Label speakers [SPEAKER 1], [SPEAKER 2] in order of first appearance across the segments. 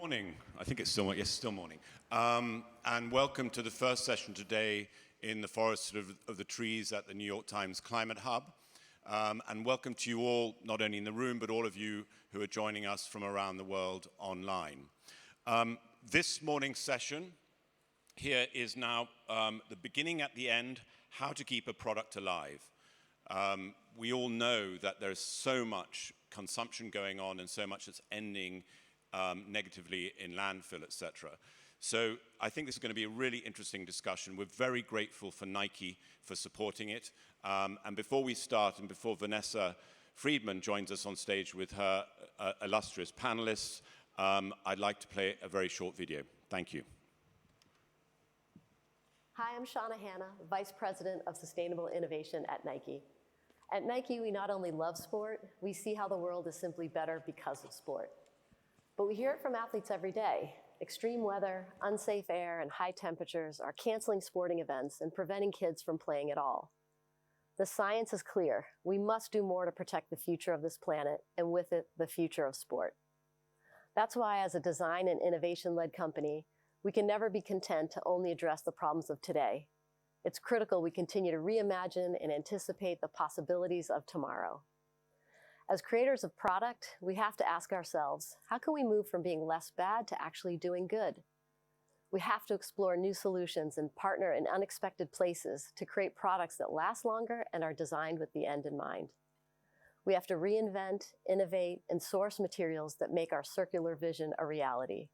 [SPEAKER 1] Morning. I think it's still, yes, still morning. And welcome to the first session today in the Forest of the Trees at the New York Times Climate Hub. And welcome to you all, not only in the room, but all of you who are joining us from around the world online. This morning's session here is now the beginning at the end, how to keep a product alive. We all know that there's so much consumption going on and so much that's ending negatively in landfill, etc. So I think this is going to be a really interesting discussion. We're very grateful for Nike for supporting it. And before we start, and before Vanessa Friedman joins us on stage with her illustrious panelists, I'd like to play a very short video. Thank you.
[SPEAKER 2] Hi, I'm Shawna Hanna, Vice President of Sustainable Innovation at Nike. At Nike, we not only love sport, we see how the world is simply better because of sport. But we hear it from athletes every day. Extreme weather, unsafe air, and high temperatures are canceling sporting events and preventing kids from playing at all. The science is clear. We must do more to protect the future of this planet, and with it, the future of sport. That's why, as a design and innovation-led company, we can never be content to only address the problems of today. It's critical we continue to reimagine and anticipate the possibilities of tomorrow. As creators of product, we have to ask ourselves, how can we move from being less bad to actually doing good? We have to explore new solutions and partner in unexpected places to create products that last longer and are designed with the end in mind. We have to reinvent, innovate, and source materials that make our circular vision a reality.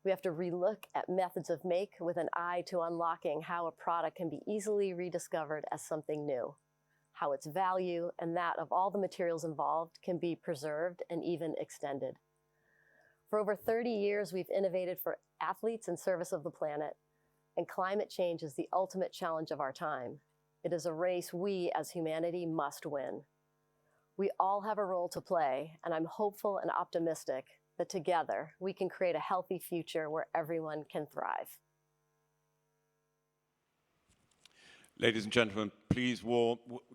[SPEAKER 2] We have to relook at methods of make with an eye to unlocking how a product can be easily rediscovered as something new, how its value and that of all the materials involved can be preserved and even extended. For over 30 years, we've innovated for athletes in service of the planet, and climate change is the ultimate challenge of our time. It is a race we, as humanity, must win. We all have a role to play, and I'm hopeful and optimistic that together we can create a healthy future where everyone can thrive.
[SPEAKER 1] Ladies and gentlemen, please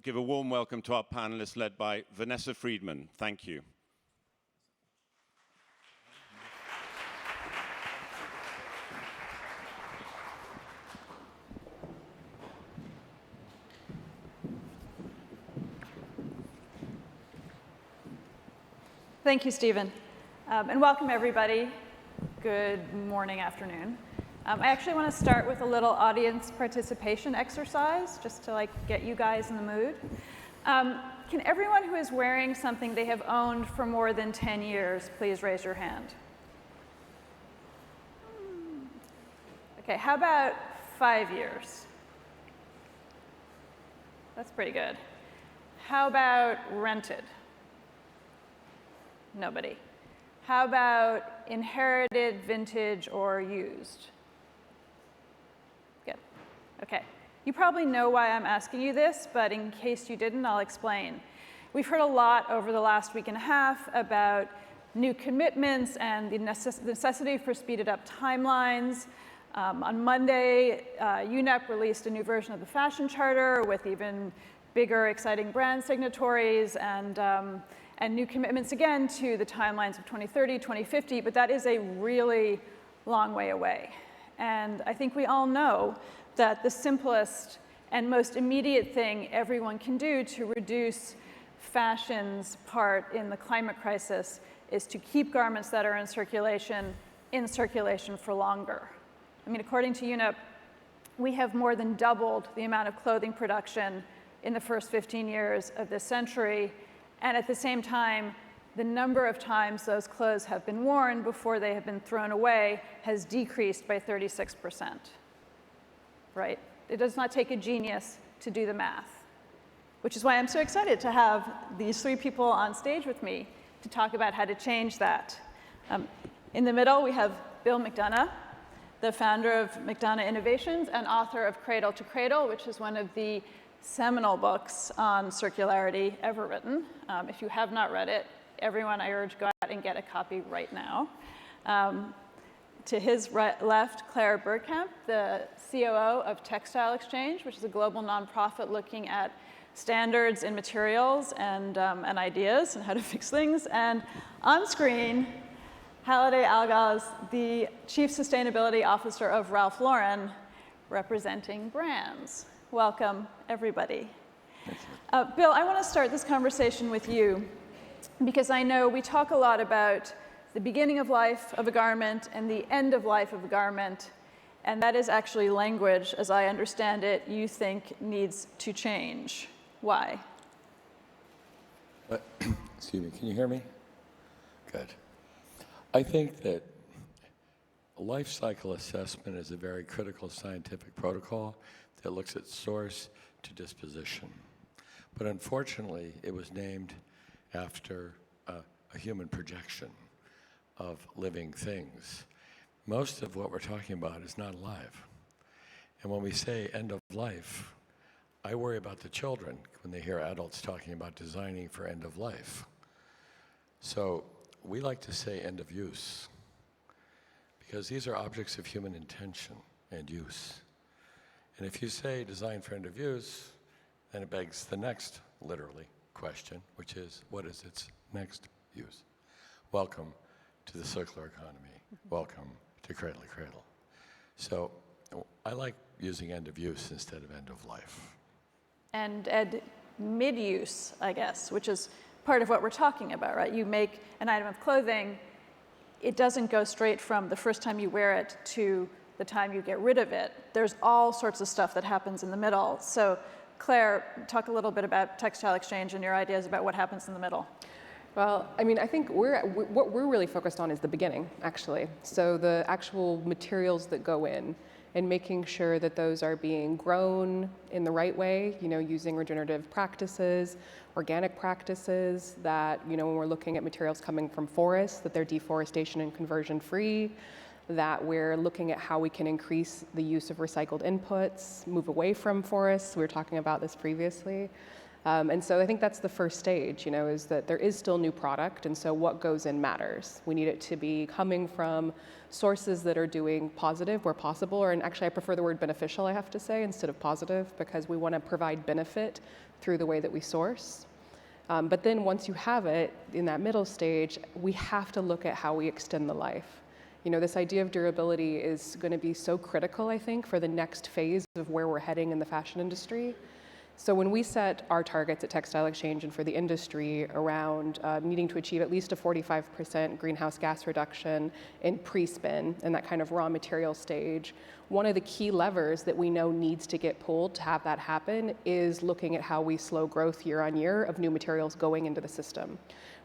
[SPEAKER 1] give a warm welcome to our panelists led by Vanessa Friedman. Thank you.
[SPEAKER 3] Thank you, Stephen. And welcome, everybody. Good morning, afternoon. I actually want to start with a little audience participation exercise, just to get you guys in the mood. Can everyone who is wearing something they have owned for more than 10 years, please raise your hand? Okay, how about 5 years? That's pretty good. How about rented? Nobody. How about inherited, vintage, or used? Good. Okay. You probably know why I'm asking you this, but in case you didn't, I'll explain. We've heard a lot over the last week and a half about new commitments and the necessity for speeded up timelines. On Monday, UNEP released a new version of the Fashion Charter with even bigger, exciting brand signatories and new commitments again to the timelines of 2030, 2050, but that is a really long way away. And I think we all know that the simplest and most immediate thing everyone can do to reduce fashion's part in the climate crisis is to keep garments that are in circulation for longer. I mean, according to UNEP, we have more than doubled the amount of clothing production in the first 15 years of this century. And at the same time, the number of times those clothes have been worn before they have been thrown away has decreased by 36%, right? It does not take a genius to do the math, which is why I'm so excited to have these three people on stage with me to talk about how to change that. In the middle, we have Bill McDonough, the founder of McDonough Innovations and author of Cradle to Cradle, which is one of the seminal books on circularity ever written. If you have not read it, everyone, I urge, go out and get a copy right now. To his left, Claire Bergkamp, the C.O.O. of Textile Exchange, which is a global nonprofit looking at standards in materials and ideas and how to fix things. And on screen, Halliday Algaz, the Chief Sustainability Officer of Ralph Lauren, representing brands. Welcome, everybody. Bill, I want to start this conversation with you because I know we talk a lot about the beginning of life of a garment and the end of life of a garment, and that is actually language, as I understand it, you think needs to change. Why?
[SPEAKER 4] Excuse me, can you hear me? Good. I think that life cycle assessment is a very critical scientific protocol that looks at source to disposition. But unfortunately, it was named after a human projection of living things. Most of what we're talking about is not alive. And when we say end of life, I worry about the children when they hear adults talking about designing for end of life. So we like to say end of use, because these are objects of human intention and use. And if you say design for end of use, then it begs the next, literally, question, which is, what is its next use? Welcome to the circular economy. Welcome to Cradle to Cradle. So I like using end of use instead of end of life.
[SPEAKER 3] And mid-use, I guess, which is part of what we're talking about, right? You make an item of clothing, it doesn't go straight from the first time you wear it to the time you get rid of it. There's all sorts of stuff that happens in the middle. So Claire, talk a little bit about Textile Exchange and your ideas about what happens in the middle.
[SPEAKER 5] Well, I mean, I think what we're really focused on is the beginning, actually. So the actual materials that go in and making sure that those are being grown in the right way, you know, using regenerative practices, organic practices, that, you know, when we're looking at materials coming from forests, that they're deforestation and conversion free, that we're looking at how we can increase the use of recycled inputs, move away from forests. We were talking about this previously. And so I think that's the first stage, you know, is that there is still new product, and so what goes in matters. We need it to be coming from sources that are doing positive where possible, and actually I prefer the word beneficial, I have to say, instead of positive, because we want to provide benefit through the way that we source. But then once you have it in that middle stage, we have to look at how we extend the life. You know, this idea of durability is going to be so critical, I think, for the next phase of where we're heading in the fashion industry. So when we set our targets at Textile Exchange and for the industry around needing to achieve at least a 45% greenhouse gas reduction in pre-spin and that kind of raw material stage, one of the key levers that we know needs to get pulled to have that happen is looking at how we slow growth year on year of new materials going into the system.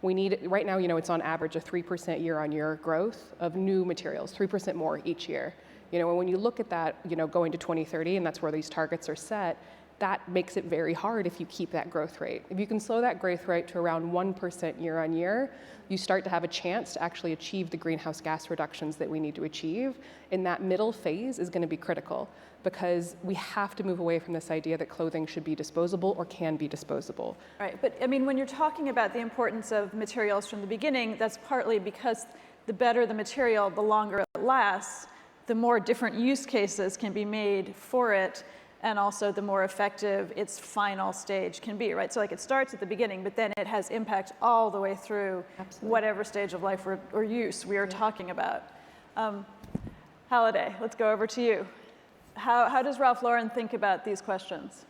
[SPEAKER 5] We need, right now, you know, it's on average a 3% year on year growth of new materials, 3% more each year. You know, and when you look at that, you know, going to 2030, and that's where these targets are set, that makes it very hard if you keep that growth rate. If you can slow that growth rate to around 1% year on year, you start to have a chance to actually achieve the greenhouse gas reductions that we need to achieve. And that middle phase is going to be critical, because we have to move away from this idea that clothing should be disposable or can be disposable.
[SPEAKER 3] Right, but I mean, when you're talking about the importance of materials from the beginning, that's partly because the better the material, the longer it lasts, the more different use cases can be made for it, and also the more effective its final stage can be, right? So like it starts at the beginning, but then it has impact all the way through whatever stage of life or use we are talking about. Halliday, let's go over to you. How does Ralph Lauren think about these questions?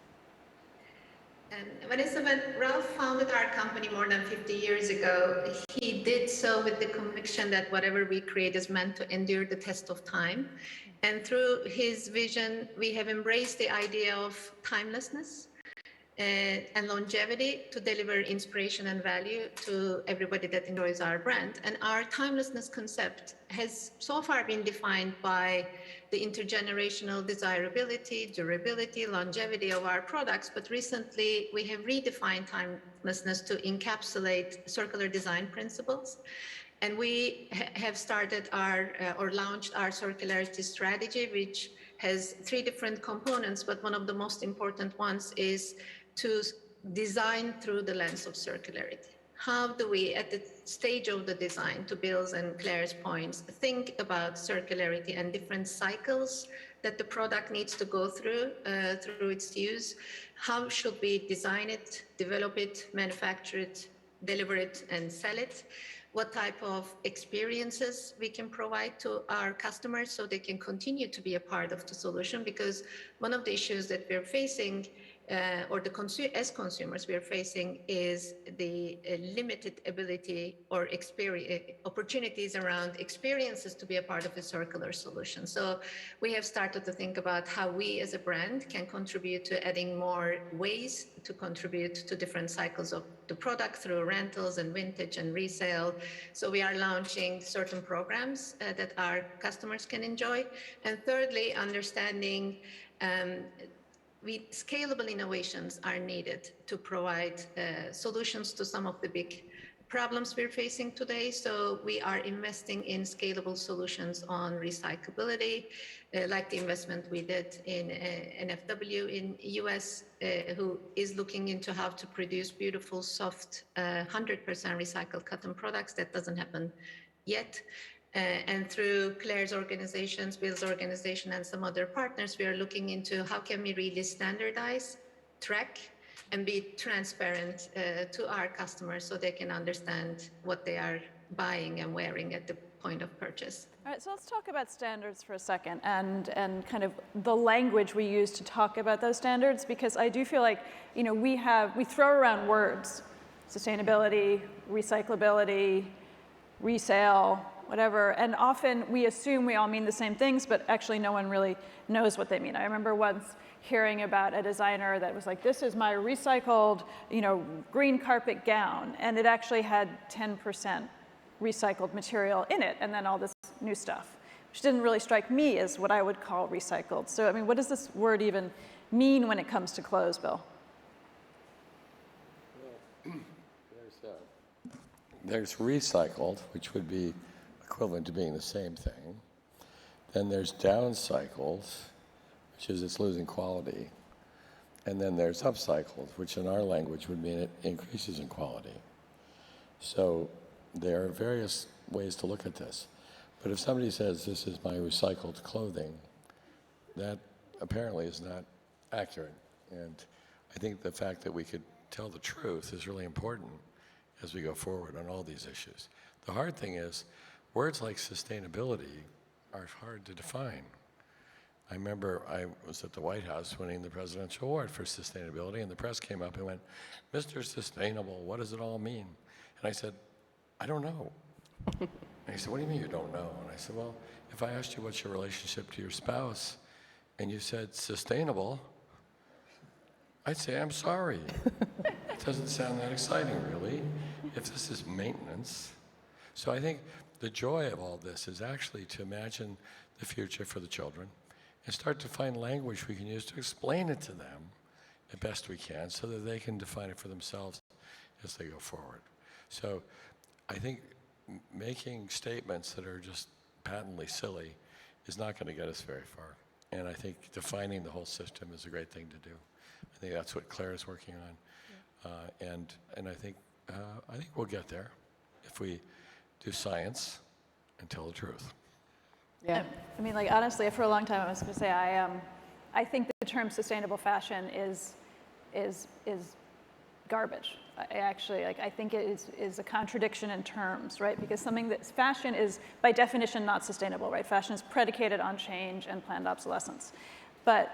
[SPEAKER 6] Vanessa, when Ralph founded our company more than 50 years ago, he did so with the conviction that whatever we create is meant to endure the test of time. And through his vision, we have embraced the idea of timelessness and longevity to deliver inspiration and value to everybody that enjoys our brand. And our timelessness concept has so far been defined by the intergenerational desirability, durability, longevity of our products. But recently, we have redefined timelessness to encapsulate circular design principles. And we have started or launched our circularity strategy, which has 3 different components, but one of the most important ones is to design through the lens of circularity. How do we, at the stage of the design, to Bill's and Claire's points, think about circularity and different cycles that the product needs to go through its use? How should we design it, develop it, manufacture it, deliver it, and sell it? what type of experiences we can provide to our customers so they can continue to be a part of the solution. Because one of the issues that we're facing, or as consumers we're facing, is the limited ability or opportunities around experiences to be a part of a circular solution. So we have started to think about how we as a brand can contribute to adding more ways to contribute to different cycles of the product through rentals and vintage and resale. So we are launching certain programs that our customers can enjoy. And thirdly, understanding scalable innovations are needed to provide solutions to some of the big problems we're facing today. So we are investing in scalable solutions on recyclability, like the investment we did in NFW in US, who is looking into how to produce beautiful, soft, 100% recycled cotton products. That doesn't happen yet. And through Claire's organizations, Bill's organization, and some other partners, we are looking into how can we really standardize, track, and be transparent to our customers so they can understand what they are buying and wearing at the point of purchase.
[SPEAKER 3] All right, so let's talk about standards for a second and kind of the language we use to talk about those standards, because I do feel like, you know, we throw around words, sustainability, recyclability, resale, whatever, and often we assume we all mean the same things, but actually no one really knows what they mean. I remember once hearing about a designer that was like, this is my recycled, you know, green carpet gown, and it actually had 10% recycled material in it, and then all this new stuff, which didn't really strike me as what I would call recycled. So, I mean, what does this word even mean when it comes to clothes, Bill?
[SPEAKER 4] Well, there's recycled, which would be equivalent to being the same thing. Then there's downcycled, which is it's losing quality. And then there's upcycled, which in our language would mean it increases in quality. So there are various ways to look at this. But if somebody says, this is my recycled clothing, that apparently is not accurate. And I think the fact that we could tell the truth is really important as we go forward on all these issues. The hard thing is, words like sustainability are hard to define. I remember I was at the White House winning the Presidential Award for Sustainability, and the press came up and went, Mr. Sustainable, what does it all mean? And I said, I don't know. And he said, what do you mean you don't know? And I said, well, if I asked you what's your relationship to your spouse, and you said sustainable, I'd say, I'm sorry. It doesn't sound that exciting, really, if this is maintenance. So I think the joy of all this is actually to imagine the future for the children and start to find language we can use to explain it to them the best we can so that they can define it for themselves as they go forward. So I think making statements that are just patently silly is not going to get us very far. And I think defining the whole system is a great thing to do. I think that's what Claire is working on. Yeah. And I think we'll get there if we do science and tell the truth.
[SPEAKER 3] Yeah. I mean, like, honestly, for a long time I was going to say I think the term sustainable fashion is garbage. I think it is a contradiction in terms, right? Because fashion is by definition not sustainable, right? Fashion is predicated on change and planned obsolescence. But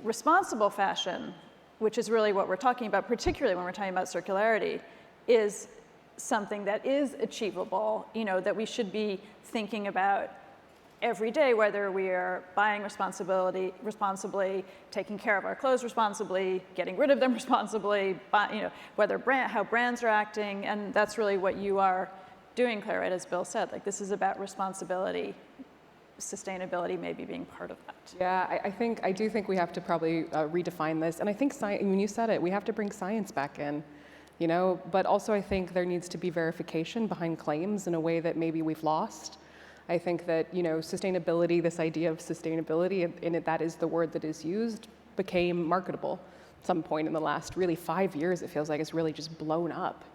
[SPEAKER 3] responsible fashion, which is really what we're talking about, particularly when we're talking about circularity, is something that is achievable, you know, that we should be thinking about every day, whether we are buying responsibly, taking care of our clothes responsibly, getting rid of them responsibly, you know, how brands are acting, and that's really what you are doing, Claire, right? As Bill said, like, this is about responsibility, sustainability maybe being part of that.
[SPEAKER 5] Yeah, I do think we have to probably redefine this, and I think when you said it, we have to bring science back in. You know, but also I think there needs to be verification behind claims in a way that maybe we've lost. I think that, you know, sustainability, this idea of sustainability, and that is the word that is used, became marketable at some point in the last really 5 years. It feels like it's really just blown up.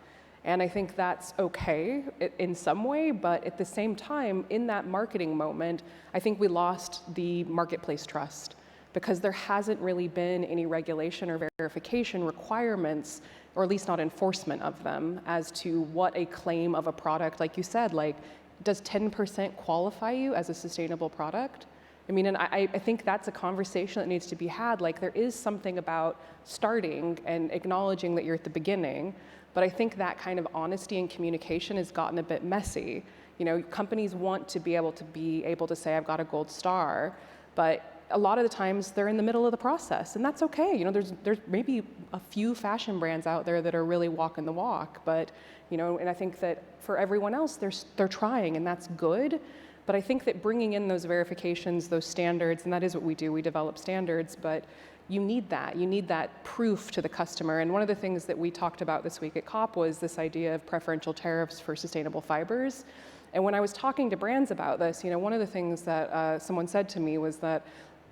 [SPEAKER 5] And I think that's okay in some way, but at the same time, in that marketing moment, I think we lost the marketplace trust because there hasn't really been any regulation or verification requirements, or at least not enforcement of them, as to what a claim of a product, like you said, like, does 10% qualify you as a sustainable product? I mean, and I think that's a conversation that needs to be had. Like, there is something about starting and acknowledging that you're at the beginning, but I think that kind of honesty and communication has gotten a bit messy. You know, companies want to be able to say, I've got a gold star, but a lot of the times they're in the middle of the process, and that's okay. You know, there's maybe a few fashion brands out there that are really walking the walk, but, you know, and I think that for everyone else, they're trying, and that's good. But I think that bringing in those verifications, those standards, and that is what we do, we develop standards, but you need that proof to the customer. And one of the things that we talked about this week at COP was this idea of preferential tariffs for sustainable fibers. And when I was talking to brands about this, you know, one of the things that someone said to me was that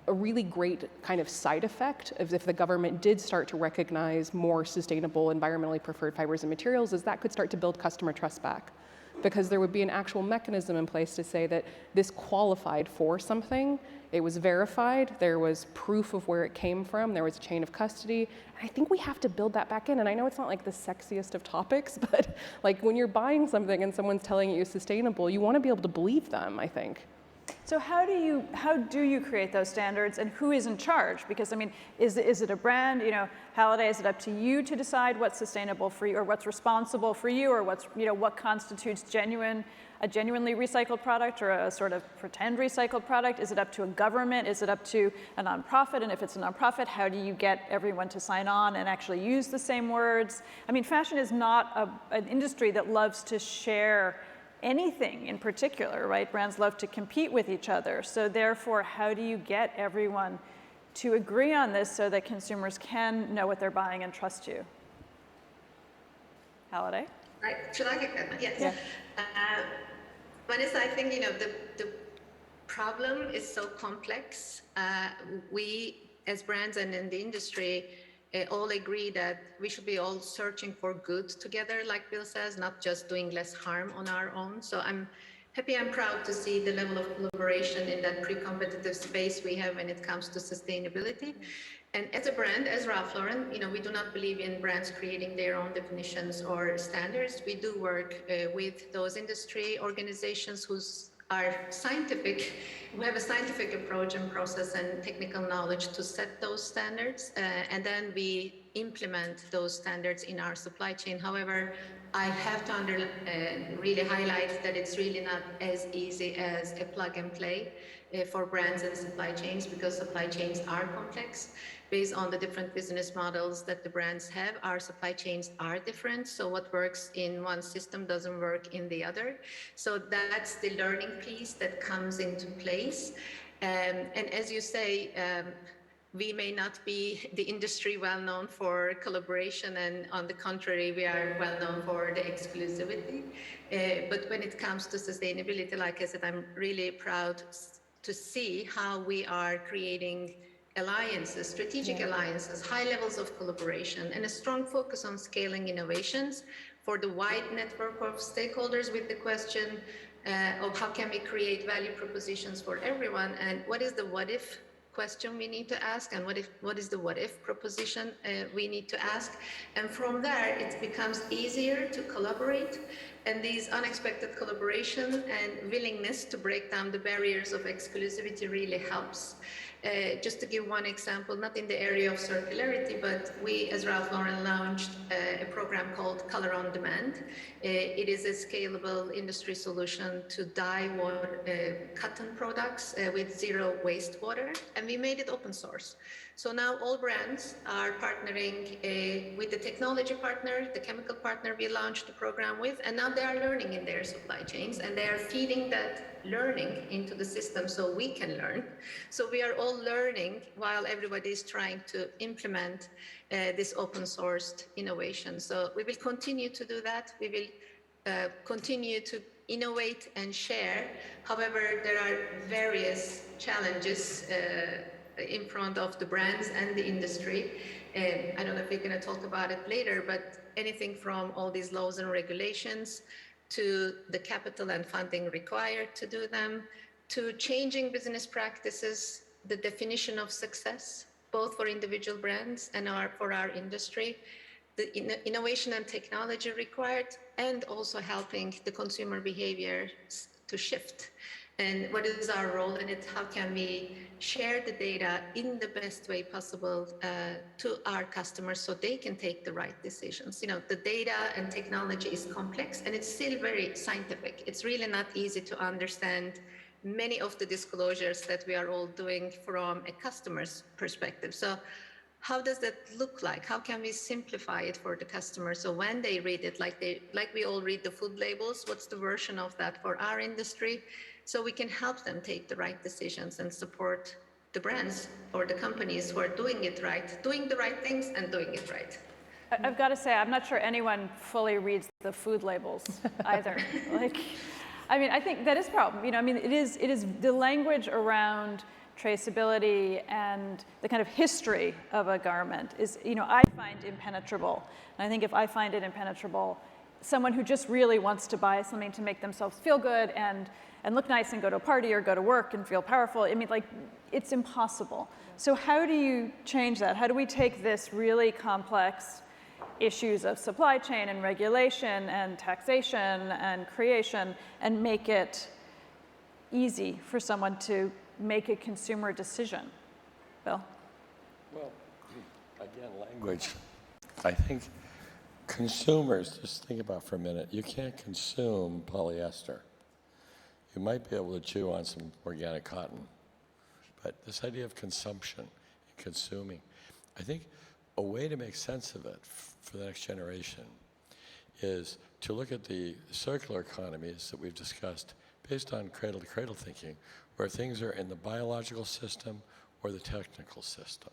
[SPEAKER 5] a really great kind of side effect of if the government did start to recognize more sustainable, environmentally preferred fibers and materials is that could start to build customer trust back. Because there would be an actual mechanism in place to say that this qualified for something, it was verified, there was proof of where it came from, there was a chain of custody. And I think we have to build that back in. And I know it's not like the sexiest of topics, but like when you're buying something and someone's telling you it's sustainable, you want to be able to believe them, I think.
[SPEAKER 3] So how do you create those standards, and who is in charge? Because I mean, is it a brand? You know, Halliday, is it up to you to decide what's sustainable for you, or what's responsible for you, or what's, you know, what constitutes a genuinely recycled product, or a sort of pretend recycled product? Is it up to a government? Is it up to a nonprofit? And if it's a nonprofit, how do you get everyone to sign on and actually use the same words? I mean, fashion is not an industry that loves to share anything in particular, right? Brands love to compete with each other. So therefore, how do you get everyone to agree on this so that consumers can know what they're buying and trust you? Halliday?
[SPEAKER 6] Right, should I get that? Yes.
[SPEAKER 3] Yeah.
[SPEAKER 6] Vanessa, I think, you know, the problem is so complex. We, as brands and in the industry, all agree that we should be all searching for good together, like Bill says, not just doing less harm on our own. So I'm happy and proud to see the level of collaboration in that pre-competitive space we have when it comes to sustainability. And as a brand, as Ralph Lauren, you know, we do not believe in brands creating their own definitions or standards. We do work with those industry organizations who have a scientific approach and process and technical knowledge to set those standards, and then we implement those standards in our supply chain. However, I have to really highlight that it's really not as easy as a plug and play for brands and supply chains, because supply chains are complex. Based on the different business models that the brands have, our supply chains are different. So what works in one system doesn't work in the other. So that's the learning piece that comes into place. And as you say, we may not be the industry well known for collaboration, and on the contrary, we are well known for the exclusivity. But when it comes to sustainability, like I said, I'm really proud to see how we are creating alliances, strategic alliances, high levels of collaboration, and a strong focus on scaling innovations for the wide network of stakeholders, with the question of how can we create value propositions for everyone, and what is the what if question we need to ask, and what is the what if proposition we need to ask. And from there, it becomes easier to collaborate, and these unexpected collaboration and willingness to break down the barriers of exclusivity really helps. Just to give one example, not in the area of circularity, but we, as Ralph Lauren, launched a program called Color on Demand. It is a scalable industry solution to dye cotton products with zero wastewater, and we made it open source. So now all brands are partnering with the technology partner, the chemical partner we launched the program with, and now they are learning in their supply chains, and they are feeding that learning into the system so we can learn. So we are all learning while everybody is trying to implement this open sourced innovation. So we will continue to do that. We will continue to innovate and share. However, there are various challenges in front of the brands and the industry. I don't know if we're going to talk about it later, but anything from all these laws and regulations to the capital and funding required to do them, to changing business practices the definition of success, both for individual brands and for our industry, the innovation and technology required, and also helping the consumer behavior to shift. And what is our role in it? How can we share the data in the best way possible to our customers so they can take the right decisions? You know, the data and technology is complex and it's still very scientific. It's really not easy to understand many of the disclosures that we are all doing from a customer's perspective. So how does that look like? How can we simplify it for the customer? So when they read it, like we all read the food labels, what's the version of that for our industry? So we can help them take the right decisions and support the brands or the companies who are doing it right, doing the right things and doing it right.
[SPEAKER 3] I've got to say, I'm not sure anyone fully reads the food labels either. I mean, I think that is a problem. You know, I mean, it is the language around traceability and the kind of history of a garment is, you know, I find impenetrable. And I think if I find it impenetrable, someone who just really wants to buy something to make themselves feel good and look nice and go to a party or go to work and feel powerful, I mean, like, it's impossible. So how do you change that? How do we take this really complex issues of supply chain and regulation and taxation and creation and make it easy for someone to make a consumer decision? Bill?
[SPEAKER 4] Well, again, language. I think consumers, just think about for a minute, you can't consume polyester. You might be able to chew on some organic cotton, but this idea of consumption and consuming, I think a way to make sense of it for the next generation is to look at the circular economies that we've discussed based on cradle-to-cradle thinking, where things are in the biological system or the technical system.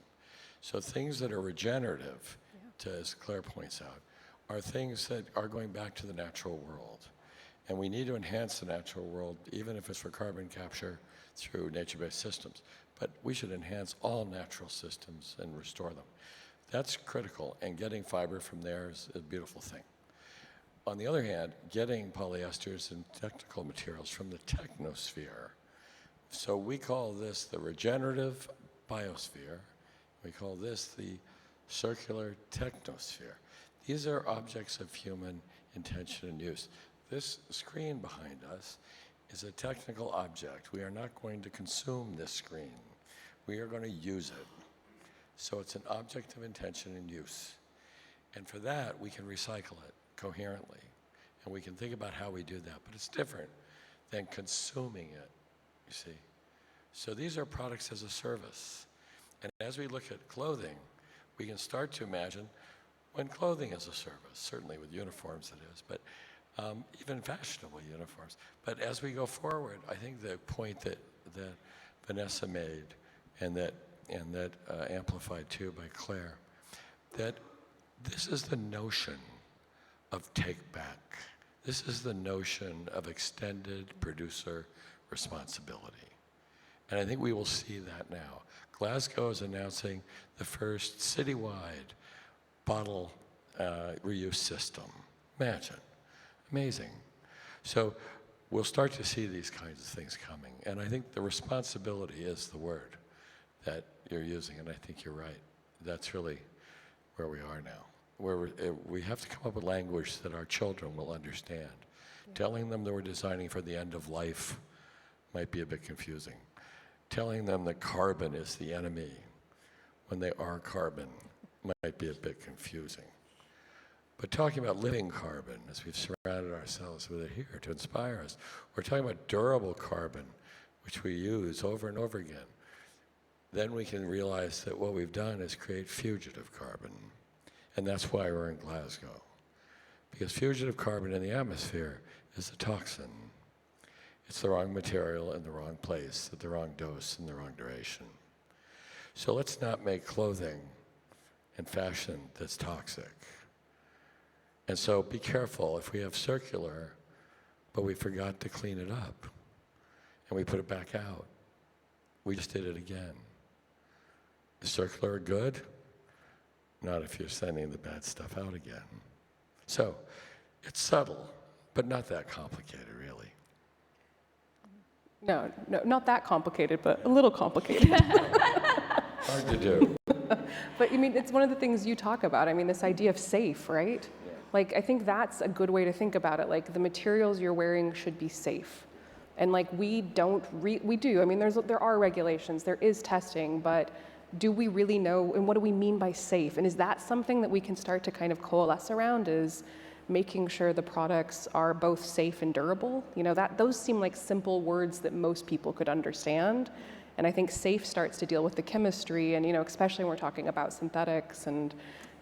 [SPEAKER 4] So things that are regenerative, as Claire points out, are things that are going back to the natural world. And we need to enhance the natural world, even if it's for carbon capture through nature-based systems. But we should enhance all natural systems and restore them. That's critical, and getting fiber from there is a beautiful thing. On the other hand, getting polyesters and technical materials from the technosphere. So we call this the regenerative biosphere. We call this the circular technosphere. These are objects of human intention and use. This screen behind us is a technical object. We are not going to consume this screen. We are going to use it. So it's an object of intention and use. And for that, we can recycle it coherently. And we can think about how we do that. But it's different than consuming it, you see. So these are products as a service. And as we look at clothing, we can start to imagine when clothing is a service, certainly with uniforms it is, but even fashionable uniforms. But as we go forward, I think the point that Vanessa made and that amplified too by Claire, that this is the notion of take back. This is the notion of extended producer responsibility. And I think we will see that now. Glasgow is announcing the first citywide bottle reuse system. Imagine. Amazing. So we'll start to see these kinds of things coming. And I think the responsibility is the word that you're using, and I think you're right. That's really where we are now, where we have to come up with language that our children will understand. Telling them that we're designing for the end of life might be a bit confusing. Telling them that carbon is the enemy when they are carbon might be a bit confusing. But talking about living carbon, as we've surrounded ourselves with it here to inspire us, we're talking about durable carbon, which we use over and over again. Then we can realize that what we've done is create fugitive carbon. And that's why we're in Glasgow. Because fugitive carbon in the atmosphere is a toxin. It's the wrong material in the wrong place, at the wrong dose, in the wrong duration. So let's not make clothing and fashion that's toxic. And so be careful if we have circular, but we forgot to clean it up, and we put it back out. We just did it again. Is circular good? Not if you're sending the bad stuff out again. So it's subtle, but not that complicated, really.
[SPEAKER 5] No, not that complicated, but a little complicated.
[SPEAKER 4] Hard to do.
[SPEAKER 5] But I mean, it's one of the things you talk about. I mean, this idea of safe, right? Yeah. Like, I think that's a good way to think about it. Like, the materials you're wearing should be safe. And like, we do. I mean, there are regulations, there is testing, but do we really know, and what do we mean by safe? And is that something that we can start to kind of coalesce around, is making sure the products are both safe and durable? You know, those seem like simple words that most people could understand. And I think safe starts to deal with the chemistry, and, you know, especially when we're talking about synthetics,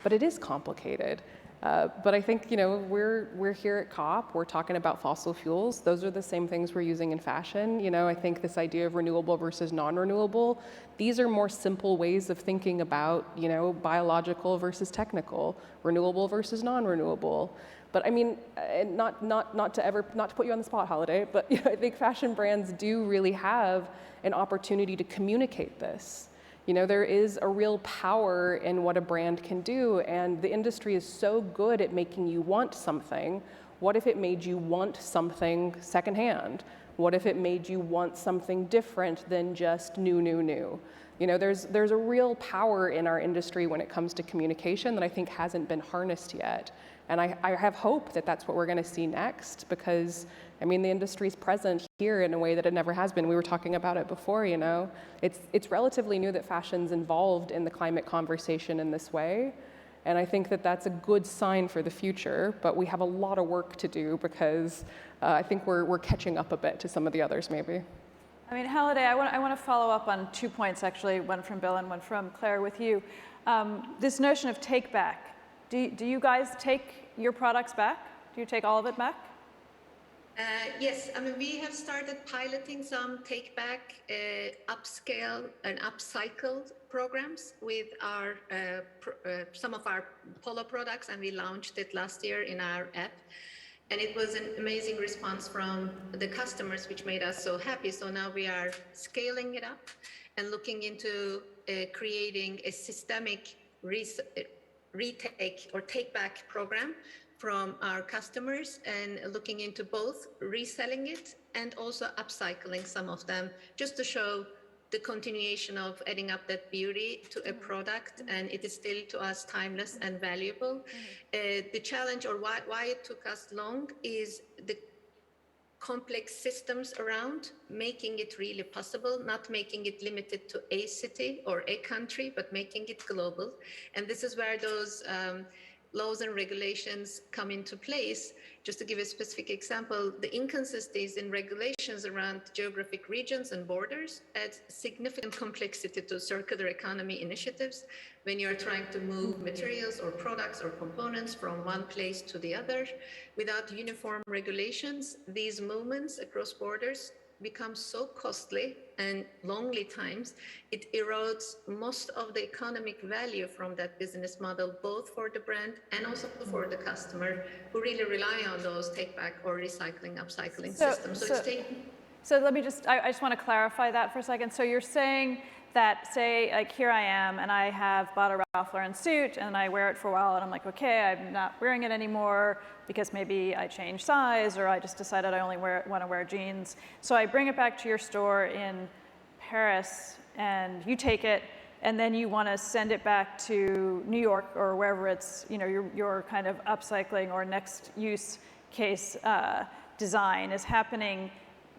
[SPEAKER 5] but it is complicated. But I think, you know, we're here at COP, we're talking about fossil fuels. Those are the same things we're using in fashion. You know, I think this idea of renewable versus non-renewable, these are more simple ways of thinking about, you know, biological versus technical, renewable versus non-renewable. But I mean, not to put you on the spot, Holiday, but, you know, I think fashion brands do really have an opportunity to communicate this. You know, there is a real power in what a brand can do, and the industry is so good at making you want something. What if it made you want something secondhand? What if it made you want something different than just new? You know, there's a real power in our industry when it comes to communication that I think hasn't been harnessed yet. And I have hope that that's what we're going to see next, because, I mean, the industry's present here in a way that it never has been. We were talking about it before, you know. It's relatively new that fashion's involved in the climate conversation in this way. And I think that that's a good sign for the future, but we have a lot of work to do, because I think we're catching up a bit to some of the others, maybe.
[SPEAKER 3] I mean, Halliday, I want to follow up on 2 points, actually, one from Bill and one from Claire with you. This notion of take back. Do you guys take your products back? Do you take all of it back?
[SPEAKER 6] Yes, I mean, we have started piloting some take back, upscale and upcycled programs with our some of our Polo products, and we launched it last year in our app. And it was an amazing response from the customers, which made us so happy. So now we are scaling it up and looking into creating a systemic retake or take back program from our customers, and looking into both reselling it and also upcycling some of them, just to show the continuation of adding up that beauty to a product, and it is still to us timeless and valuable. The challenge, or why it took us long, is the complex systems around making it really possible, not making it limited to a city or a country, but making it global. And this is where those laws and regulations come into place. Just to give a specific example, the inconsistencies in regulations around geographic regions and borders add significant complexity to circular economy initiatives when you're trying to move materials or products or components from one place to the other. Without uniform regulations, these movements across borders become so costly and long lead times, it erodes most of the economic value from that business model, both for the brand and also for the customer, who really rely on those take back or recycling, upcycling systems.
[SPEAKER 3] So let me I just want to clarify that for a second. So you're saying that, say, like, here I am, and I have bought a Ralph Lauren suit, and I wear it for a while, and I'm like, okay, I'm not wearing it anymore because maybe I changed size, or I just decided I only want to wear jeans. So I bring it back to your store in Paris, and you take it, and then you want to send it back to New York or wherever it's, you know, your kind of upcycling or next use case design is happening.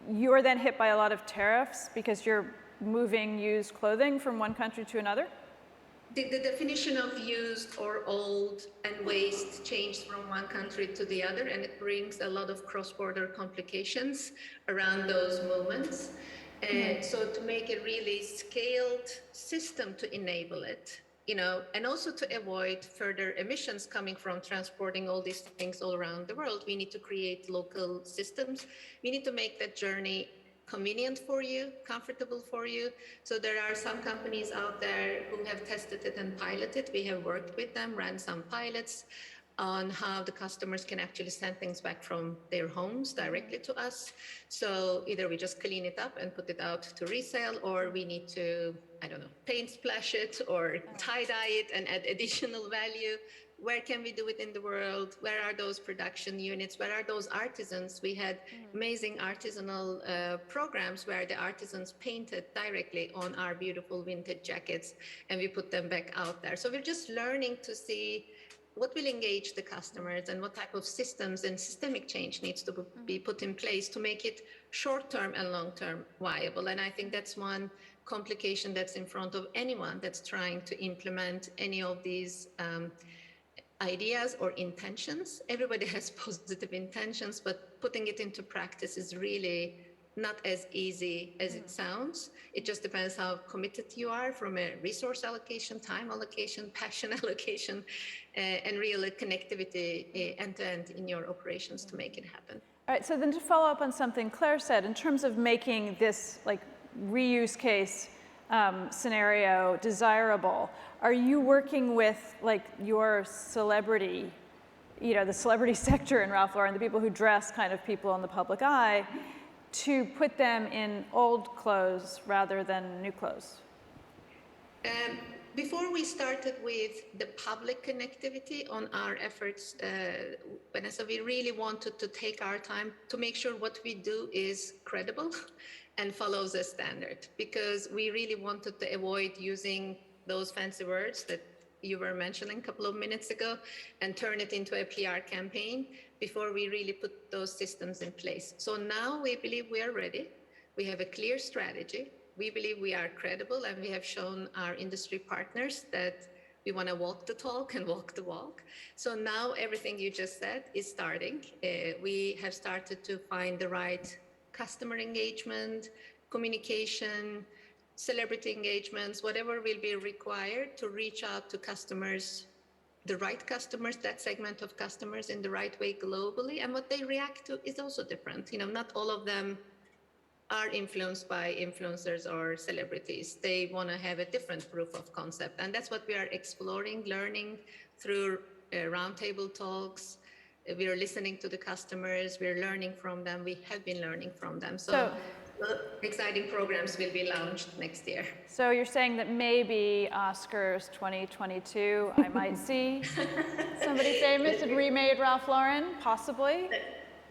[SPEAKER 3] You're then hit by a lot of tariffs because you're moving used clothing from one country to another?
[SPEAKER 6] The definition of used or old and waste changed from one country to the other, and it brings a lot of cross-border complications around those movements. So to make a really scaled system to enable it, you know, and also to avoid further emissions coming from transporting all these things all around the world, we need to create local systems. We need to make that journey convenient for you, comfortable for you. So there are some companies out there who have tested it and piloted. We have worked with them, ran some pilots on how the customers can actually send things back from their homes directly to us. So either we just clean it up and put it out to resale, or we need to, I don't know, paint splash it or tie-dye it and add additional value. where can we do it in the world? Where are those production units? Where are those artisans? We had amazing artisanal programs where the artisans painted directly on our beautiful vintage jackets, and we put them back out there. So we're just learning to see what will engage the customers and what type of systems and systemic change needs to be put in place to make it short-term and long-term viable. And I think that's one complication that's in front of anyone that's trying to implement any of these ideas or intentions. Everybody has positive intentions, but putting it into practice is really not as easy as it sounds. It just depends how committed you are from a resource allocation, time allocation, passion allocation, and real connectivity end-to-end in your operations to make it happen.
[SPEAKER 3] All right, so then to follow up on something Claire said, in terms of making this like reuse case scenario desirable, are you working with like your celebrity, you know, the celebrity sector in Ralph Lauren, the people who dress kind of people in the public eye, to put them in old clothes rather than new clothes?
[SPEAKER 6] Before we started with the public connectivity on our efforts, Vanessa, we really wanted to take our time to make sure what we do is credible and follows a standard, because we really wanted to avoid using those fancy words that you were mentioning a couple of minutes ago and turn it into a PR campaign before we really put those systems in place. So now we believe we are ready. We have a clear strategy. We believe we are credible, and we have shown our industry partners that we want to walk the talk and walk the walk. So now everything you just said is starting. We have started to find the right customer engagement, communication, celebrity engagements, whatever will be required to reach out to customers, the right customers, that segment of customers in the right way globally. And what they react to is also different. You know, not all of them are influenced by influencers or celebrities. They want to have a different proof of concept. And that's what we are exploring, learning through roundtable talks. We are listening to the customers. We're learning from them. We have been learning from them. So exciting programs will be launched next year.
[SPEAKER 3] So you're saying that maybe Oscars 2022, I might see somebody famous and remade Ralph Lauren, possibly?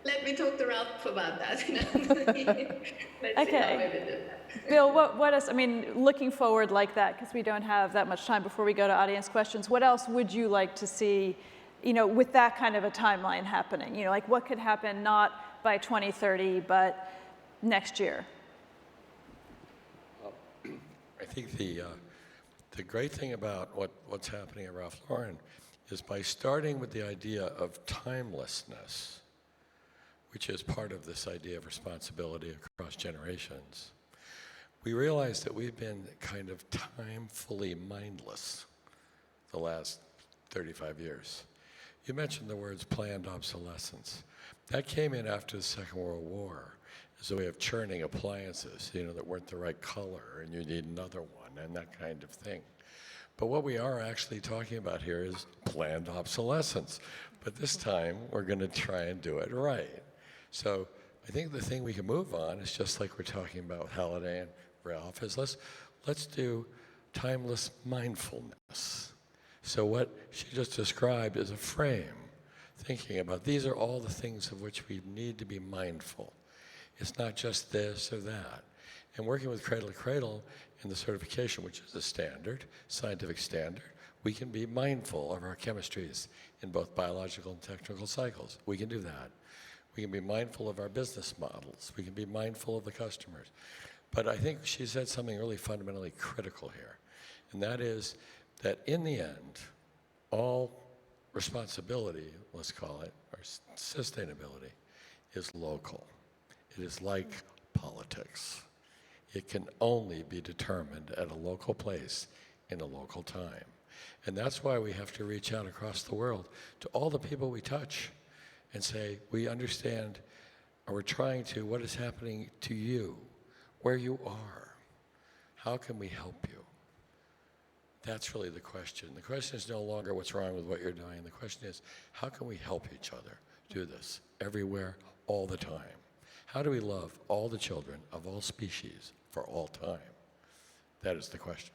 [SPEAKER 6] Let me talk to Ralph about that. Let's see how we do that.
[SPEAKER 3] Bill, what else, I mean, looking forward like that, because we don't have that much time before we go to audience questions, what else would you like to see, you know, with that kind of a timeline happening? You know, like what could happen not by 2030, but next year?
[SPEAKER 4] I think the great thing about what's happening at Ralph Lauren is by starting with the idea of timelessness, which is part of this idea of responsibility across generations, we realize that we've been kind of timefully mindless the last 35 years. You mentioned the words planned obsolescence. That came in after the Second World War as a way of churning appliances, you know, that weren't the right color and you need another one and that kind of thing. But what we are actually talking about here is planned obsolescence. But this time, we're going to try and do it right. So I think the thing we can move on is just like we're talking about with Halliday and Ralph, is let's do timeless mindfulness. So what she just described is a frame, thinking about these are all the things of which we need to be mindful. It's not just this or that. And working with Cradle to Cradle in the certification, which is a standard, scientific standard, we can be mindful of our chemistries in both biological and technical cycles. We can do that. We can be mindful of our business models. We can be mindful of the customers. But I think she said something really fundamentally critical here, and that is that in the end, all responsibility, let's call it, or sustainability, is local. It is like politics. It can only be determined at a local place in a local time. And that's why we have to reach out across the world to all the people we touch and say, we understand, or we're trying to, what is happening to you, where you are. How can we help you? That's really the question. The question is no longer what's wrong with what you're doing. The question is, how can we help each other do this everywhere, all the time? How do we love all the children of all species for all time? That is the question.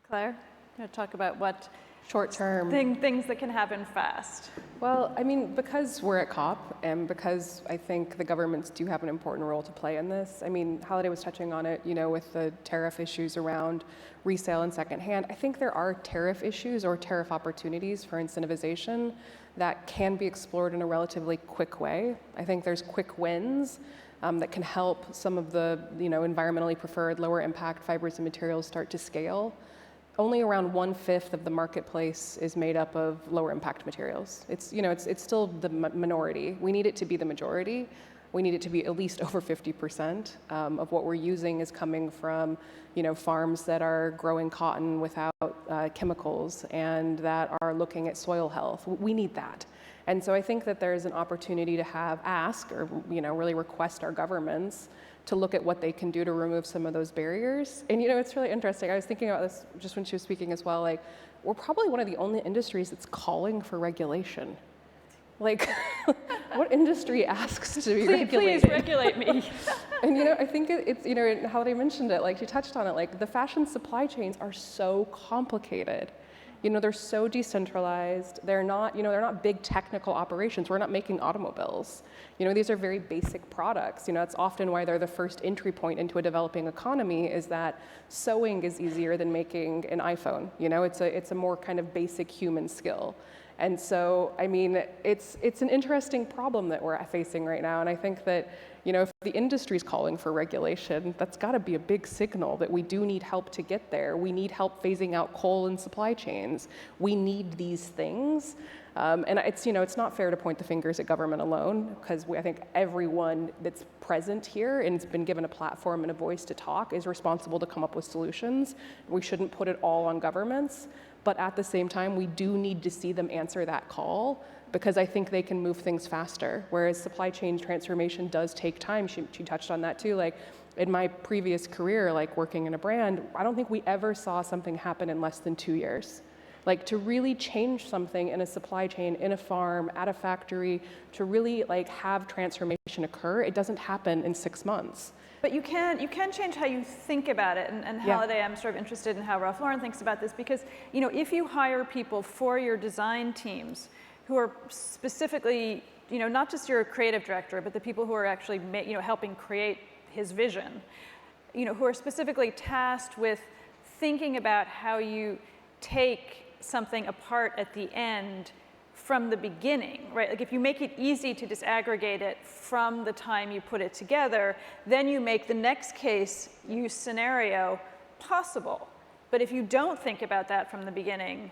[SPEAKER 3] Claire, you want to talk about what
[SPEAKER 5] Short-term.
[SPEAKER 3] things that can happen fast?
[SPEAKER 5] Well, I mean, because we're at COP and because I think the governments do have an important role to play in this. I mean, Halliday was touching on it, with the tariff issues around resale and secondhand. I think there are tariff issues or tariff opportunities for incentivization that can be explored in a relatively quick way. I think there's quick wins that can help some of the, environmentally preferred lower impact fibers and materials start to scale. Only around 1/5 of the marketplace is made up of lower impact materials. It's still the minority. We need it to be the majority. We need it to be at least over 50% of what we're using is coming from, farms that are growing cotton without chemicals and that are looking at soil health. We need that. And so I think that there's an opportunity to ask or, really request our governments to look at what they can do to remove some of those barriers. And it's really interesting. I was thinking about this just when she was speaking as well. Like, we're probably one of the only industries that's calling for regulation. Like, what industry asks to be regulated?
[SPEAKER 3] Please regulate me.
[SPEAKER 5] And I think it's Halliday mentioned it. Like, she touched on it. Like, the fashion supply chains are so complicated. They're so decentralized. They're not big technical operations. We're not making automobiles. These are very basic products. That's often why they're the first entry point into a developing economy, is that sewing is easier than making an iPhone. It's a more kind of basic human skill. And so, I mean, it's an interesting problem that we're facing right now. And I think that, if the industry's calling for regulation, that's got to be a big signal that we do need help to get there. We need help phasing out coal and supply chains. We need these things. And it's not fair to point the fingers at government alone, because I think everyone that's present here and has been given a platform and a voice to talk is responsible to come up with solutions. We shouldn't put it all on governments. But at the same time, we do need to see them answer that call, because I think they can move things faster. Whereas supply chain transformation does take time. She touched on that too. Like, in my previous career, like working in a brand, I don't think we ever saw something happen in less than 2 years. Like, to really change something in a supply chain, in a farm, at a factory, to really have transformation occur, it doesn't happen in 6 months.
[SPEAKER 3] But you can change how you think about it. And Halliday, I'm sort of interested in how Ralph Lauren thinks about this, because if you hire people for your design teams who are specifically, not just your creative director, but the people who are actually helping create his vision, who are specifically tasked with thinking about how you take something apart at the end from the beginning, right? Like, if you make it easy to disaggregate it from the time you put it together, then you make the next case use scenario possible. But if you don't think about that from the beginning,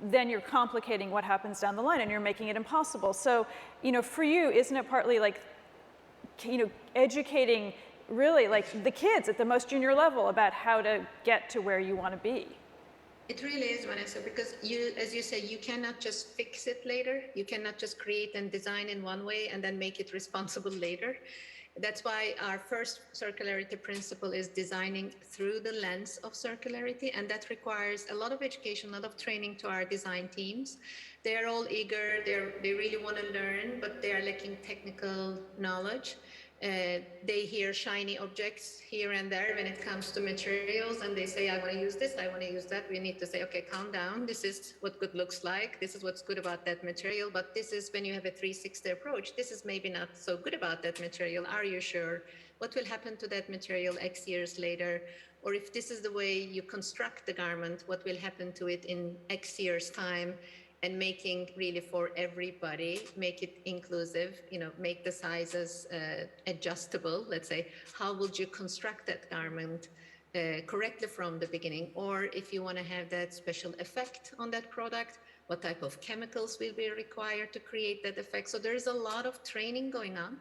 [SPEAKER 3] then you're complicating what happens down the line and you're making it impossible. So, for you, isn't it partly like, educating really the kids at the most junior level about how to get to where you want to be?
[SPEAKER 6] It really is, Vanessa, because as you say, you cannot just fix it later. You cannot just create and design in one way and then make it responsible later. That's why our first circularity principle is designing through the lens of circularity, and that requires a lot of education, a lot of training to our design teams. They are all eager, they really want to learn, but they are lacking technical knowledge. They hear shiny objects here and there when it comes to materials, and they say, I want to use this, I want to use that. We need to say, okay, calm down. This is what good looks like. This is what's good about that material. But this is when you have a 360 approach. This is maybe not so good about that material. Are you sure? What will happen to that material X years later? Or if this is the way you construct the garment, what will happen to it in X years' time? And making really for everybody, make it inclusive, make the sizes adjustable. Let's say, how would you construct that garment correctly from the beginning? Or if you want to have that special effect on that product, what type of chemicals will be required to create that effect? So there is a lot of training going on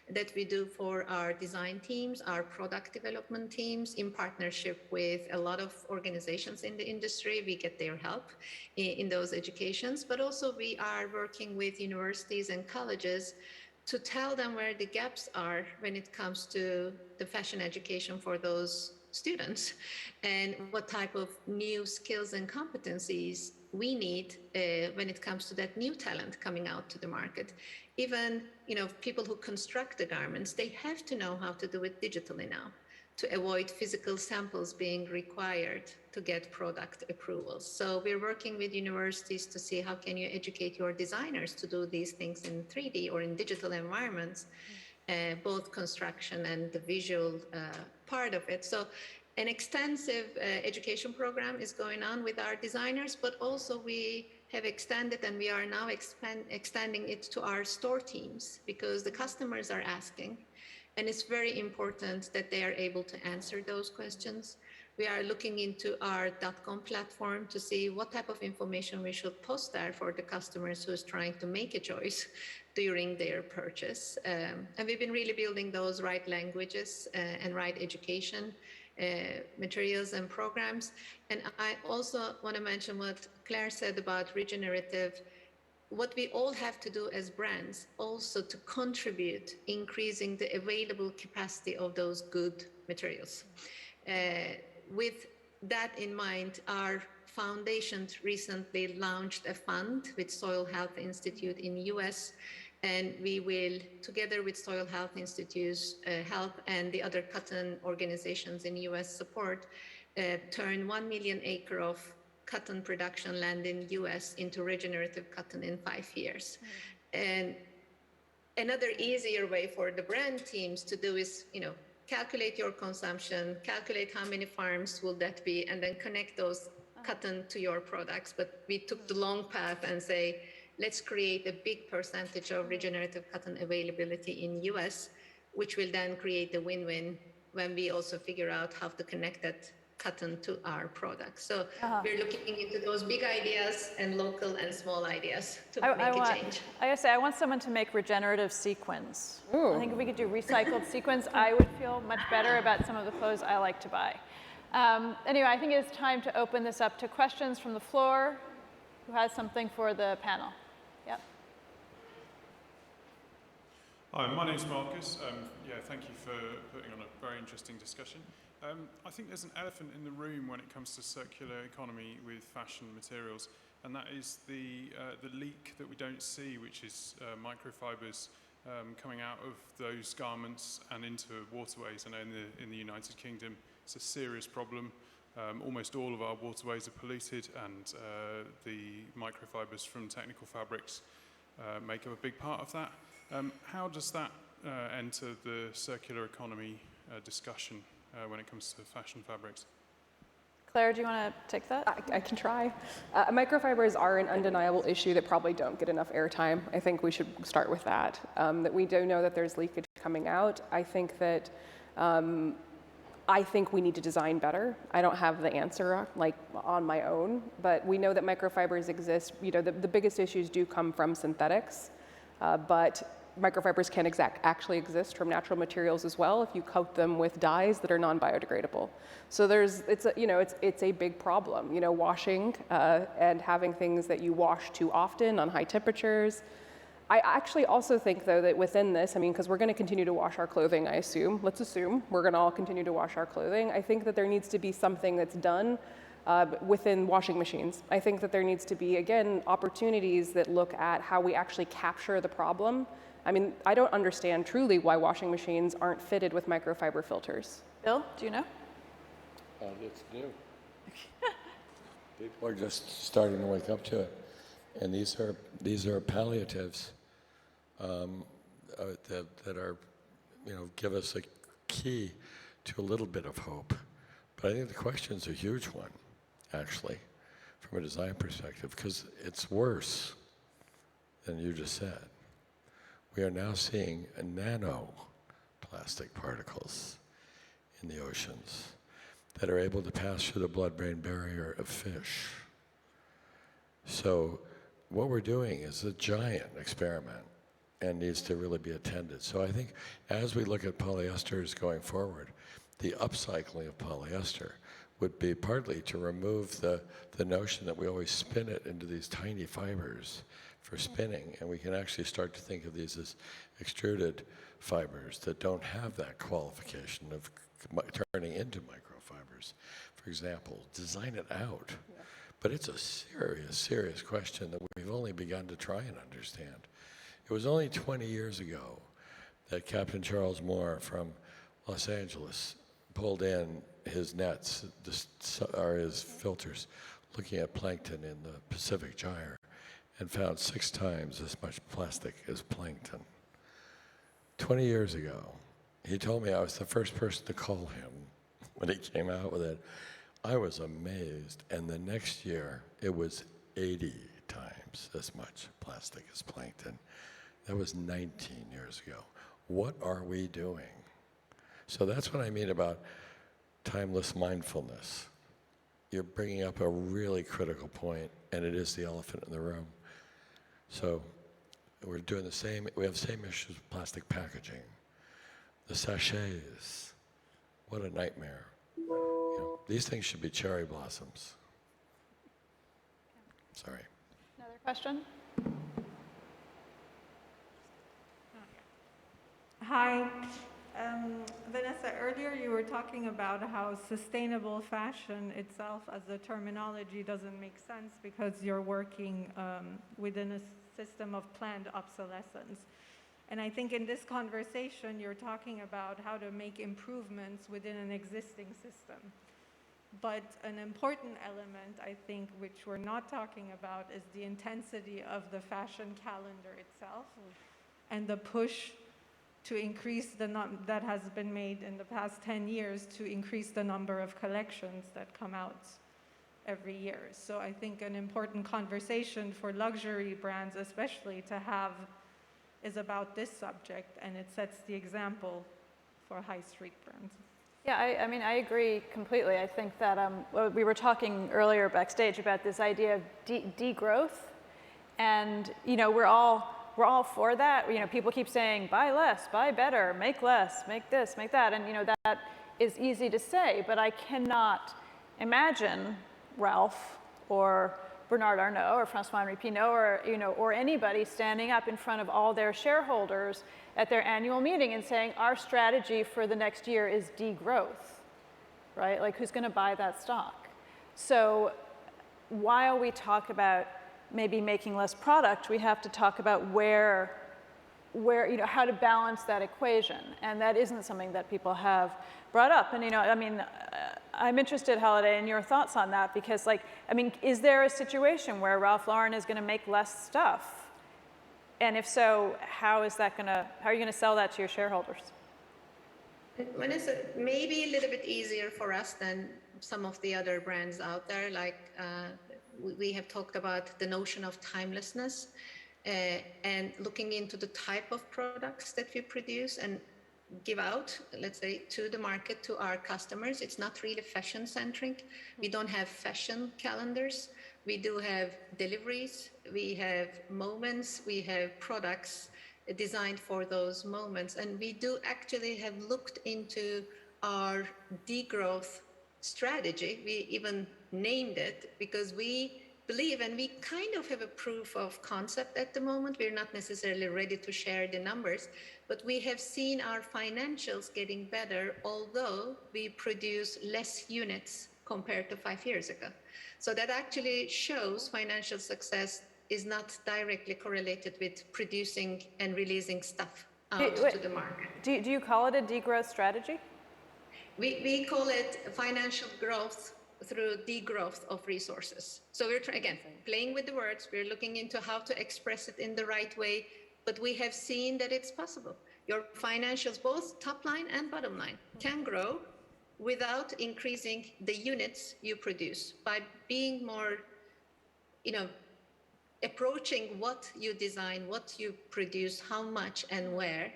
[SPEAKER 6] that we do for our design teams, our product development teams, in partnership with a lot of organizations in the industry. We get their help in those educations, but also we are working with universities and colleges to tell them where the gaps are when it comes to the fashion education for those students, and what type of new skills and competencies we need when it comes to that new talent coming out to the market. Even, people who construct the garments, they have to know how to do it digitally now. to avoid physical samples being required to get product approvals. So we're working with universities to see how can you educate your designers to do these things in 3D or in digital environments, both construction and the visual part of it. So an extensive education program is going on with our designers, but also we have extended and we are now extending it to our store teams because the customers are asking. And it's very important that they are able to answer those questions. We are looking into our .com platform to see what type of information we should post there for the customers who is trying to make a choice during their purchase. And we've been really building those right languages and right education materials and programs. And I also want to mention what Claire said about regenerative. What we all have to do as brands also to contribute increasing the available capacity of those good materials. With that in mind, our foundation recently launched a fund with Soil Health Institute in the US, and we will, together with Soil Health Institutes, Health and the other cotton organizations in US support, turn 1 million acre of cotton production land in US into regenerative cotton in 5 years. And another easier way for the brand teams to do is, calculate your consumption, calculate how many farms will that be, and then connect those cotton to your products. But we took the long path and say, let's create a big percentage of regenerative cotton availability in US, which will then create a win-win when we also figure out how to connect that cotton to our products. So we're looking into those big ideas and local and small ideas to make a change.
[SPEAKER 3] I gotta say, I want someone to make regenerative sequins.
[SPEAKER 5] Ooh.
[SPEAKER 3] I think if we could do recycled sequins, I would feel much better about some of the clothes I like to buy. Anyway, I think it's time to open this up to questions from the floor. Who has something for the panel? Yep.
[SPEAKER 7] Hi, my name's Marcus. Thank you for putting on a very interesting discussion. I think there's an elephant in the room when it comes to circular economy with fashion materials, and that is the leak that we don't see, which is microfibers coming out of those garments and into waterways. I know in the United Kingdom it's a serious problem. Almost all of our waterways are polluted, and the microfibers from technical fabrics make up a big part of that. How does that enter the circular economy discussion when it comes to fashion fabrics?
[SPEAKER 3] Claire, do you want to take that?
[SPEAKER 5] I can try. Microfibers are an undeniable issue that probably don't get enough airtime. I think we should start with that. That we do know that there's leakage coming out. I think we need to design better. I don't have the answer on my own, but we know that microfibers exist. The biggest issues do come from synthetics, but microfibers can actually exist from natural materials as well if you coat them with dyes that are non-biodegradable. So it's a big problem. Washing and having things that you wash too often on high temperatures. I actually also think, though, that within this, because we're going to continue to wash our clothing, I assume. Let's assume we're going to all continue to wash our clothing. I think that there needs to be something that's done within washing machines. I think that there needs to be, again, opportunities that look at how we actually capture the problem. I don't understand truly why washing machines aren't fitted with microfiber filters.
[SPEAKER 3] Bill, do you know?
[SPEAKER 4] It's new. People are just starting to wake up to it. And these are palliatives that are, give us a key to a little bit of hope. But I think the question's a huge one, actually, from a design perspective, because it's worse than you just said. We are now seeing nanoplastic particles in the oceans that are able to pass through the blood-brain barrier of fish. So what we're doing is a giant experiment and needs to really be attended. So I think as we look at polyesters going forward, the upcycling of polyester would be partly to remove the notion that we always spin it into these tiny fibers for spinning, and we can actually start to think of these as extruded fibers that don't have that qualification of turning into microfibers. For example, design it out. Yeah. But it's a serious, serious question that we've only begun to try and understand. It was only 20 years ago that Captain Charles Moore from Los Angeles pulled in his nets, or his filters, looking at plankton in the Pacific Gyre, and found 6 times as much plastic as plankton. 20 years ago, he told me I was the first person to call him when he came out with it. I was amazed, and the next year, it was 80 times as much plastic as plankton. That was 19 years ago. What are we doing? So that's what I mean about timeless mindfulness. You're bringing up a really critical point, and it is the elephant in the room. So we're doing the same, we have the same issues with plastic packaging. The sachets, what a nightmare. You know, these things should be cherry blossoms. Sorry.
[SPEAKER 3] Another question?
[SPEAKER 8] Hi. Vanessa, earlier you were talking about how sustainable fashion itself as a terminology doesn't make sense because you're working within a system of planned obsolescence. And I think in this conversation, you're talking about how to make improvements within an existing system. But an important element, I think, which we're not talking about is the intensity of the fashion calendar itself and the push to increase that has been made in the past 10 years to increase the number of collections that come out every year. So I think an important conversation for luxury brands especially to have is about this subject, and it sets the example for high street brands.
[SPEAKER 3] Yeah, I mean, I agree completely. I think that we were talking earlier backstage about this idea of degrowth, and you know, we're all for that. You know, people keep saying, buy less, buy better, make less, make this, make that, and you know, that is easy to say, but I cannot imagine Ralph or Bernard Arnault or François-Henri Pinault or, you know, or anybody standing up in front of all their shareholders at their annual meeting and saying, our strategy for the next year is degrowth, right? Like, who's going to buy that stock? So while we talk about maybe making less product, we have to talk about where, you know, how to balance that equation. And that isn't something that people have brought up. And, you know, I mean, I'm interested, Holiday, in your thoughts on that, because, like, I mean, is there a situation where Ralph Lauren is going to make less stuff? And if so, how are you going to sell that to your shareholders?
[SPEAKER 6] Vanessa, maybe a little bit easier for us than some of the other brands out there. Like we have talked about the notion of timelessness and looking into the type of products that we produce and give out, let's say, to the market, to our customers. It's not really fashion centric. We don't have fashion calendars. We do have deliveries, we have moments, we have products designed for those moments. And we do actually have looked into our degrowth strategy. We even named it because we believe, and we kind of have a proof of concept at the moment. We're not necessarily ready to share the numbers, but we have seen our financials getting better, although we produce less units compared to 5 years ago. So that actually shows financial success is not directly correlated with producing and releasing stuff out to the market.
[SPEAKER 3] Do you call it a degrowth strategy?
[SPEAKER 6] We call it financial growth through degrowth of resources. So we're, again, playing with the words. We're looking into how to express it in the right way, but we have seen that it's possible. Your financials, both top line and bottom line, can grow without increasing the units you produce by being more, you know, approaching what you design, what you produce, how much and where.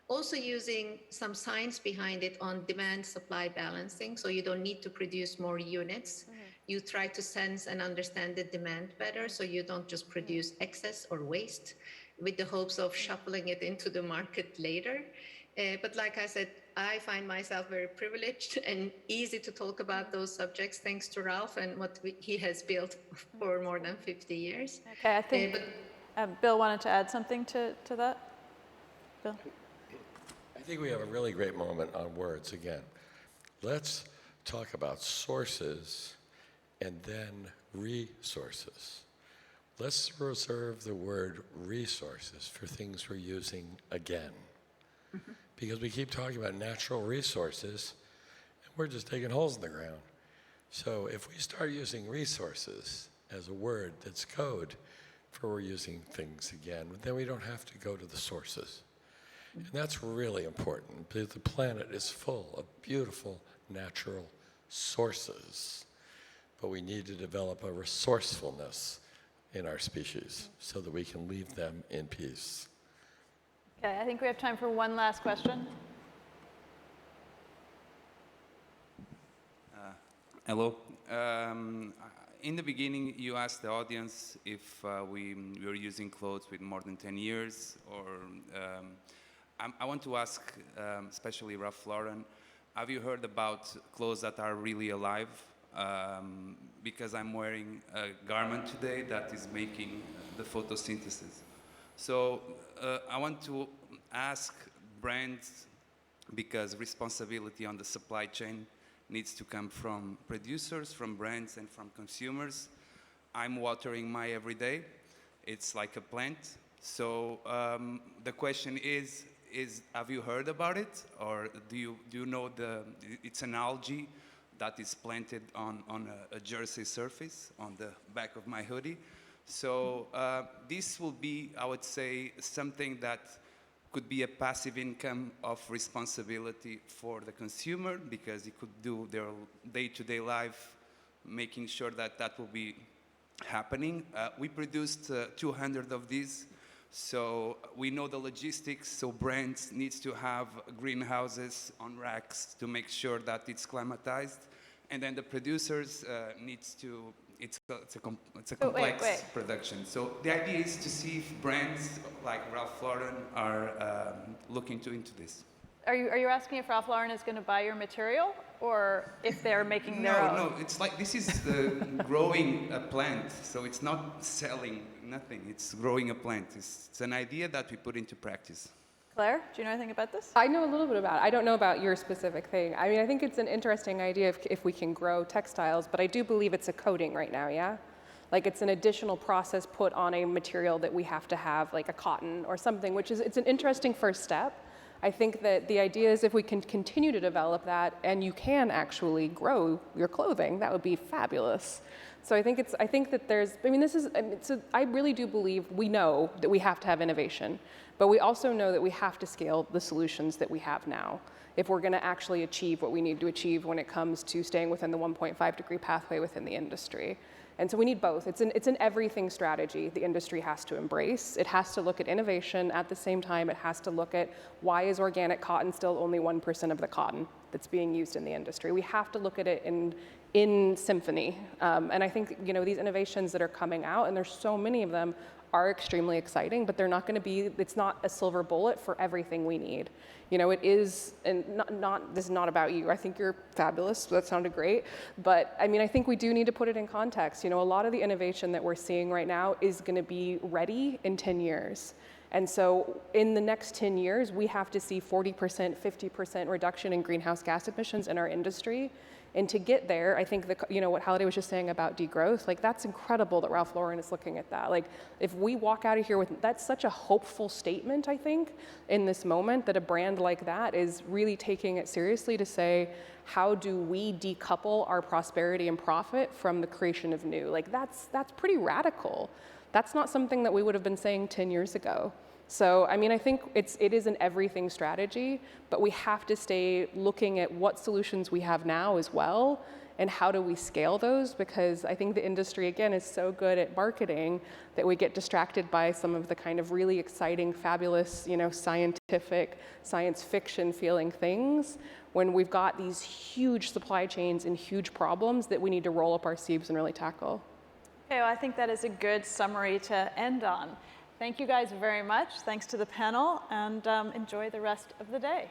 [SPEAKER 6] Also using some science behind it on demand-supply balancing, so you don't need to produce more units. You try to sense and understand the demand better, so you don't just produce excess or waste with the hopes of shuffling it into the market later. But like I said, I find myself very privileged and easy to talk about those subjects thanks to Ralph and what he has built for more than 50 years.
[SPEAKER 3] Okay, I think Bill wanted to add something to that. Bill?
[SPEAKER 4] I think we have a really great moment on words again. Let's talk about sources and then resources. Let's reserve the word resources for things we're using again. Because we keep talking about natural resources, we're just digging holes in the ground. So if we start using resources as a word that's code for we're using things again, then we don't have to go to the sources. And that's really important, because the planet is full of beautiful natural sources. But we need to develop a resourcefulness in our species so that we can leave them in peace.
[SPEAKER 3] Okay, I think we have time for one last question.
[SPEAKER 9] Hello. In the beginning, you asked the audience if we were using clothes with more than 10 years, or I want to ask, especially Ralph Lauren, have you heard about clothes that are really alive? Because I'm wearing a garment today that is making the photosynthesis. So I want to ask brands, because responsibility on the supply chain needs to come from producers, from brands, and from consumers. I'm watering my everyday. It's like a plant. So the question is have you heard about it? Or do you know it's an algae that is planted on a jersey surface on the back of my hoodie. So this will be, I would say, something that could be a passive income of responsibility for the consumer, because it could do their day-to-day life, making sure that that will be happening. We produced 200 of these, so we know the logistics, so brands needs to have greenhouses on racks to make sure that it's climatized, and then the producers needs to, it's a complex production. So the idea is to see if brands like Ralph Lauren are looking into this.
[SPEAKER 3] Are you asking if Ralph Lauren is going to buy your material, or if they're making their own?
[SPEAKER 9] No, it's like, this is growing a plant, so it's not selling nothing, it's growing a plant. It's an idea that we put into practice.
[SPEAKER 3] Claire, do you know anything about this?
[SPEAKER 5] I know a little bit about it. I don't know about your specific thing. I mean, I think it's an interesting idea if we can grow textiles, but I do believe it's a coating right now, yeah? Like, it's an additional process put on a material that we have to have, like a cotton or something, which is, it's an interesting first step. I think that the idea is if we can continue to develop that and you can actually grow your clothing, that would be fabulous. So I think that there's, I mean, I really do believe we know that we have to have innovation, but we also know that we have to scale the solutions that we have now if we're going to actually achieve what we need to achieve when it comes to staying within the 1.5 degree pathway within the industry. And so we need both. It's an everything strategy the industry has to embrace. It has to look at innovation. At the same time, it has to look at why is organic cotton still only 1% of the cotton that's being used in the industry. We have to look at it in symphony. And I think, you know, these innovations that are coming out, and there's so many of them, are extremely exciting, but they're not going to be, it's not a silver bullet for everything we need. You know, it is, and this is not about you. I think you're fabulous. That sounded great. But I mean, I think we do need to put it in context. You know, a lot of the innovation that we're seeing right now is going to be ready in 10 years. And so in the next 10 years, we have to see 40%, 50% reduction in greenhouse gas emissions in our industry. And to get there, I think you know what Halliday was just saying about degrowth, like that's incredible that Ralph Lauren is looking at that. Like if we walk out of here with, that's such a hopeful statement, I think, in this moment, that a brand like that is really taking it seriously to say, how do we decouple our prosperity and profit from the creation of new? Like that's pretty radical. That's not something that we would have been saying 10 years ago. So, I mean, I think it is an everything strategy, but we have to stay looking at what solutions we have now as well, and how do we scale those, because I think the industry, again, is so good at marketing that we get distracted by some of the kind of really exciting, fabulous, you know, scientific, science fiction feeling things, when we've got these huge supply chains and huge problems that we need to roll up our sleeves and really tackle.
[SPEAKER 3] Okay, well, I think that is a good summary to end on. Thank you guys very much. Thanks to the panel, and enjoy the rest of the day.